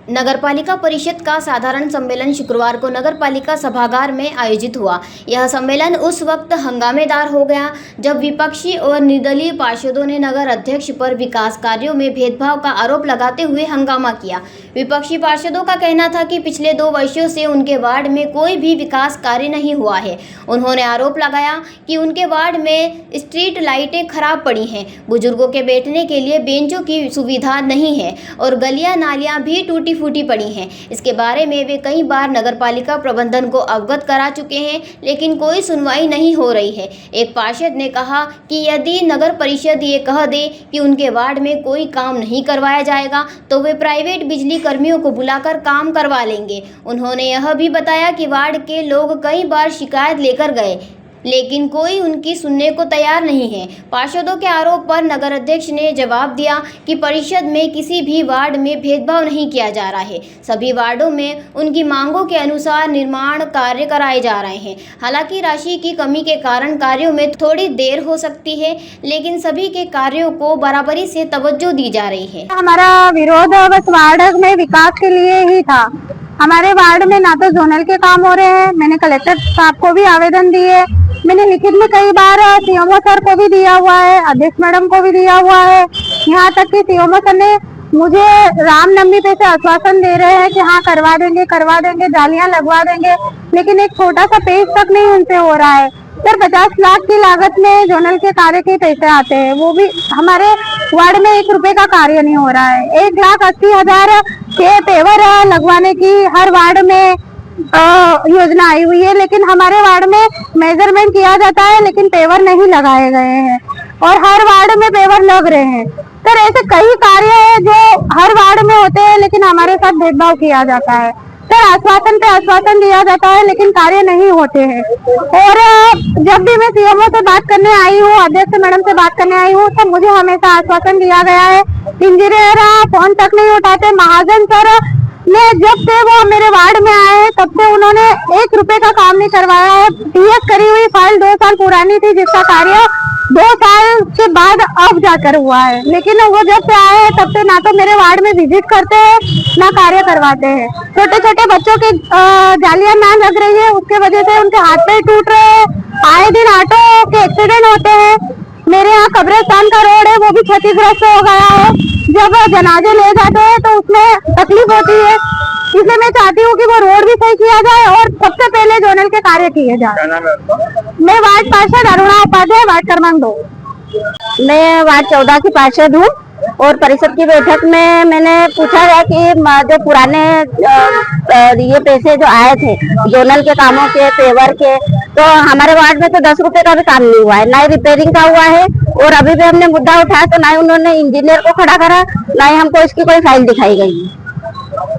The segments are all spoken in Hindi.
नगरपालिका परिषद का साधारण सम्मेलन शुक्रवार को नगरपालिका सभागार में आयोजित हुआ। यह सम्मेलन उस वक्त हंगामेदार हो गया जब विपक्षी और निर्दलीय पार्षदों ने नगर अध्यक्ष पर विकास कार्यों में भेदभाव का आरोप लगाते हुए हंगामा किया। विपक्षी पार्षदों का कहना था कि पिछले 2 वर्षों से उनके वार्ड में कोई भी विकास कार्य नहीं हुआ है। उन्होंने आरोप लगाया कि उनके वार्ड में स्ट्रीट लाइटें खराब पड़ी हैं, बुजुर्गों के बैठने के लिए बेंचों की सुविधा नहीं है और गलियां नालियां भी टूटी फूटी पड़ी हैं। इसके बारे में वे कई बार नगरपालिका प्रबंधन को अवगत करा चुके हैं, लेकिन कोई सुनवाई नहीं हो रही है। एक पार्षद ने कहा कि यदि नगर परिषद ये कह दे कि उनके वार्ड में कोई काम नहीं करवाया जाएगा तो वे प्राइवेट बिजली कर्मियों को बुलाकर काम करवा लेंगे। उन्होंने यह भी बताया कि वार्ड के लोग कई बार शिकायत लेकर गए, लेकिन कोई उनकी सुनने को तैयार नहीं है। पार्षदों के आरोप पर नगर अध्यक्ष ने जवाब दिया कि परिषद में किसी भी वार्ड में भेदभाव नहीं किया जा रहा है। सभी वार्डों में उनकी मांगों के अनुसार निर्माण कार्य कराए जा रहे हैं। हालांकि राशि की कमी के कारण कार्यों में थोड़ी देर हो सकती है, लेकिन सभी के कार्यों को बराबरी से तवज्जो दी जा रही है। हमारा विरोध बस वार्ड में विकास के लिए ही था। हमारे वार्ड में ना तो जोनल के काम हो रहे हैं। मैंने कलेक्टर साहब को भी आवेदन दिए, मैंने लिखित में कई बार सीएमओ सर को भी दिया हुआ है, अध्यक्ष मैडम को भी दिया हुआ है। यहाँ तक कि सीएमओ सर ने मुझे रामनवमी पे से आश्वासन दे रहे हैं कि हाँ करवा देंगे, जालियां लगवा देंगे, लेकिन एक छोटा सा पेज तक नहीं उनसे हो रहा है। सर 50 लाख की लागत में जोनल के कार्य के पैसे आते हैं, वो भी हमारे वार्ड में 1 रुपए का कार्य नहीं हो रहा है। 1,80,000 के पेवर लगवाने की हर वार्ड में योजना आई हुई है, लेकिन हमारे वार्ड में मेजरमेंट किया जाता है लेकिन पेवर नहीं लगाए गए हैं और हर वार्ड में पेवर लग रहे हैं। सर ऐसे कई कार्य है जो हर वार्ड में होते हैं, लेकिन हमारे साथ भेदभाव किया जाता है। सर आश्वासन पे आश्वासन दिया जाता है लेकिन कार्य नहीं होते हैं। और जब भी मैं सीएमओ से बात करने आई हूँ, अध्यक्ष मैडम से बात करने आई हूँ, तो मुझे हमेशा आश्वासन दिया गया है। इंजीनियर फोन तक नहीं उठाते। महाजन सर ने जब से वो मेरे वार्ड में आए हैं तब से उन्होंने 1 रुपए का काम नहीं करवाया है। टीएस करी हुई फाइल 2 साल पुरानी थी, जिसका कार्य 2 साल के बाद अब जाकर हुआ है, लेकिन वो जब से आए हैं तब से ना तो मेरे वार्ड में विजिट करते हैं ना कार्य करवाते हैं। छोटे छोटे बच्चों के जालियां ना लग रही है, उसके वजह से उनके हाथ पैर टूट रहे हैं। आए दिन ऑटो के एक्सीडेंट होते हैं। मेरे यहाँ कब्रिस्तान का रोड है, वो भी क्षतिग्रस्त हो गया है। जब जनाजे ले जाते हैं तो उसमें तकलीफ होती है, इसलिए मैं चाहती हूँ कि वो रोड भी सही किया जाए और सबसे पहले जोनल के कार्य किए जाए। मैं वार्ड पार्षद अरुणा उपाध्याय, वार्ड क्रमांक 2। मैं वार्ड 14 की पार्षद हूँ और परिषद की बैठक में मैंने पूछा है कि जो पुराने ये पैसे जो आए थे जोनल के कामों के, पेवर के, तो हमारे वार्ड में तो 10 रुपए का भी काम नहीं हुआ है, ना ही रिपेयरिंग का हुआ है। और अभी भी हमने मुद्दा उठाया तो ना ही उन्होंने इंजीनियर को खड़ा करा, ना ही हमको इसकी कोई फाइल दिखाई गई।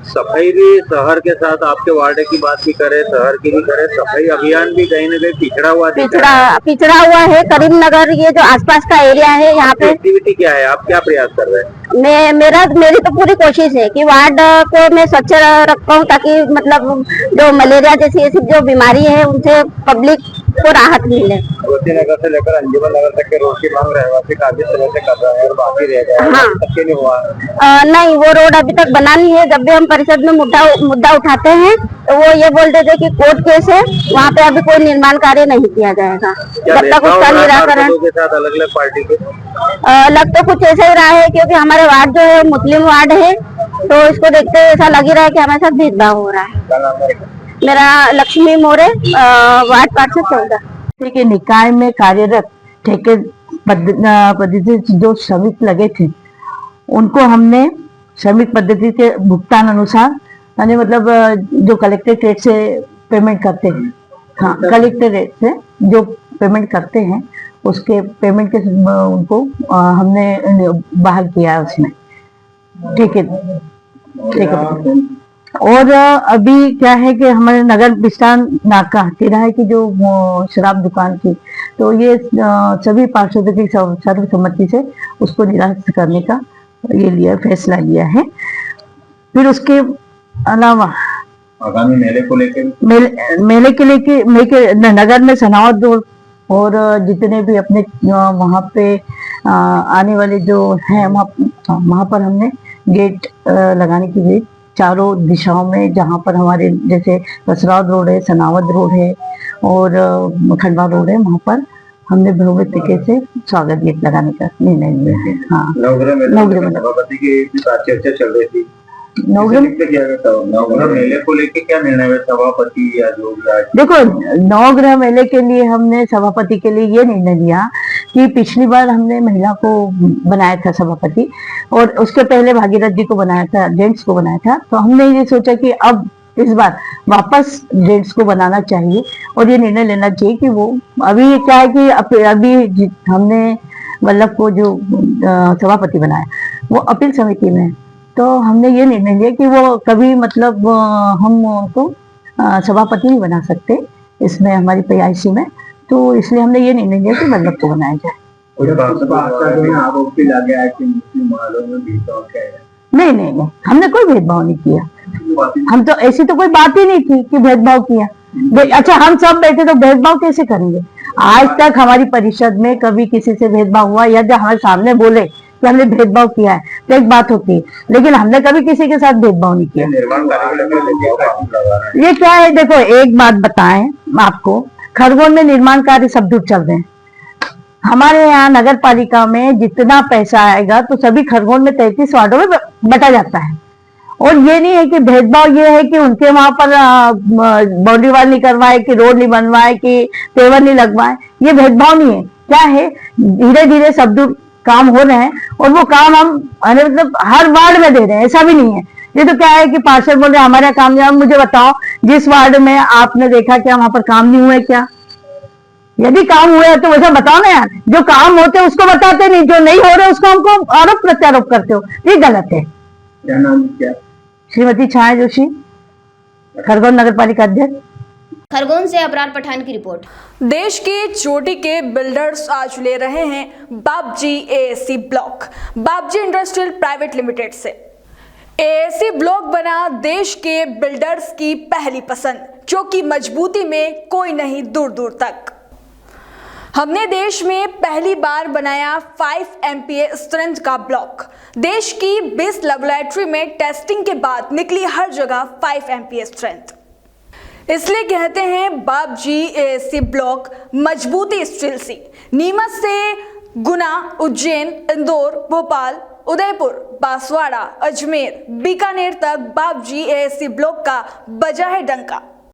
सफाई भी शहर के साथ आपके वार्ड की बात भी करे, शहर की भी करे, सफाई अभियान भी कहीं न कहीं पिछड़ा हुआ है। करीमनगर ये जो आसपास का एरिया है, यहाँ पे एक्टिविटी क्या है, आप क्या प्रयास कर रहे हैं? मेरी तो पूरी कोशिश है कि वार्ड को मैं स्वच्छ रखूं, ताकि मतलब जो मलेरिया जैसी ऐसी जो बीमारी है उनसे पब्लिक को राहत मिले। नगर से लेकर अंजुमन नगर तक के रोड की मांग रहवासी काफी समय से कर रहा है और बाकी रह गया है। हाँ। तक नहीं हुआ। नहीं, वो रोड अभी तक बना नहीं है। जब भी हम परिषद में मुद्दा उठाते हैं तो वो ये बोल देते कि कोर्ट केस है, वहाँ पे अभी कोई निर्माण कार्य नहीं किया जाएगा जब तक उसका निराकरण। अलग अलग पार्टी के लग तो कुछ ऐसा ही रहा है, क्योंकि हमारे वार्ड जो है मुस्लिम वार्ड है, तो इसको देखते ऐसा लग ही रहा है कि हमारे साथ भेदभाव हो रहा है। मेरा लक्ष्मी मोरे, वार्ड पार्षद 14 के निकाय में कार्यरत ठेके पद्धति जो श्रमिक लगे थे उनको हमने श्रमिक पद्धति के भुगतान अनुसार, यानी मतलब जो कलेक्टेड रेट से पेमेंट करते हैं, हाँ कलेक्टेड रेट से जो पेमेंट करते हैं उसके पेमेंट के उनको हमने बहाल किया है उसमें ठेके। और अभी क्या है कि हमारे नगर विस्तार नाका तिराहे की जो शराब दुकान की, तो ये सभी पार्षदों की सर्वसम्मति से उसको निरस्त करने का ये फैसला लिया है। फिर उसके अलावा आगामी मेले को लेकर मेले के लेके नगर में सनावत रोड और जितने भी अपने वहाँ पे आने वाले जो हैं वहाँ पर हमने गेट लगाने की भी चारों दिशाओं में, जहाँ पर हमारे जैसे कसरावद रोड है, सनावद रोड है और खंडवा रोड है, वहाँ पर हमने भव्य तरीके से स्वागत गेट लगाने का निर्णय लिया है। हाँ, नवग्रह नवग्रह मेले सभापति की भी बात चर्चा चल रही थी। नवग्रह नवग्रह मेले को लेके क्या निर्णय हुआ, सभापति या जो भी? देखो, नवग्रह मेले के लिए हमने सभापति के लिए ये निर्णय लिया कि पिछली बार हमने महिला को बनाया था सभापति और उसके पहले भागीरथ जी को बनाया था, जेंट्स को बनाया था। तो हमने ये सोचा कि अब इस बार वापस जेंट्स को बनाना चाहिए और ये निर्णय लेना चाहिए कि वो अभी क्या है कि अभी हमने वल्लभ को जो सभापति बनाया वो अपील समिति में है। तो हमने ये निर्णय लिया कि वो कभी मतलब हम उनको सभापति नहीं बना सकते इसमें हमारी PIC में। तो इसलिए हमने ये निर्णय लिया कि वल्लभ को बनाया जाए। नहीं नहीं नहीं, हमने कोई भेदभाव नहीं किया। हम तो ऐसी तो कोई बात ही नहीं थी कि भेदभाव किया। अच्छा, हम सब बैठे तो भेदभाव कैसे करेंगे? आज तक हमारी परिषद में कभी किसी से भेदभाव हुआ या जब हमारे सामने बोले कि हमने भेदभाव किया है तो एक बात होती है, लेकिन हमने कभी किसी के साथ भेदभाव नहीं किया। ये क्या है, देखो एक बात बताएं आपको, खरगोन में निर्माण कार्य सब दूर चल रहे हैं। हमारे यहाँ नगर पालिका में जितना पैसा आएगा तो सभी खरगोन में 33 वार्डों में बटा जाता है। और ये नहीं है कि भेदभाव ये है कि उनके वहां पर बाउंड्री वाल नहीं करवाए, कि रोड नहीं बनवाए, कि पेवर नहीं लगवाए। ये भेदभाव नहीं है। क्या है, धीरे धीरे सब दूर काम हो रहे हैं और वो काम हम मतलब हर वार्ड में दे रहे हैं, ऐसा भी नहीं है। ये तो क्या है कि पार्षद बोल रहे हमारा काम नहीं। मुझे बताओ, जिस वार्ड में आपने देखा क्या वहां पर काम नहीं हुआ है क्या? यदि काम हुए तो वैसा बताओ ना यार। जो काम होते हैं उसको बताते नहीं, जो नहीं हो रहे उसको हमको आरोप प्रत्यारोप करते हो, ये गलत है। क्या नाम क्या? श्रीमती छाया जोशी, खरगोन नगर पालिका अध्यक्ष। खरगोन से अबरार पठान की रिपोर्ट। देश के चोटी के बिल्डर्स आज ले रहे हैं बाबजी AAC ब्लॉक बाबजी इंडस्ट्रियल प्राइवेट लिमिटेड से। AAC ब्लॉक बना देश के बिल्डर्स की पहली पसंद, जो कि मजबूती में कोई नहीं दूर दूर तक। हमने देश में पहली बार बनाया 5 MPa स्ट्रेंथ का ब्लॉक। देश की 20 लेबोरेटरी में टेस्टिंग के बाद निकली हर जगह 5 MPa स्ट्रेंथ। इसलिए कहते हैं बाबजी AAC ब्लॉक मजबूती स्टील सी। नीमच से गुना, उज्जैन, इंदौर, भोपाल, उदयपुर, बांसवाड़ा, अजमेर, बीकानेर तक बाबजी AAC ब्लॉक का बजा है डंका।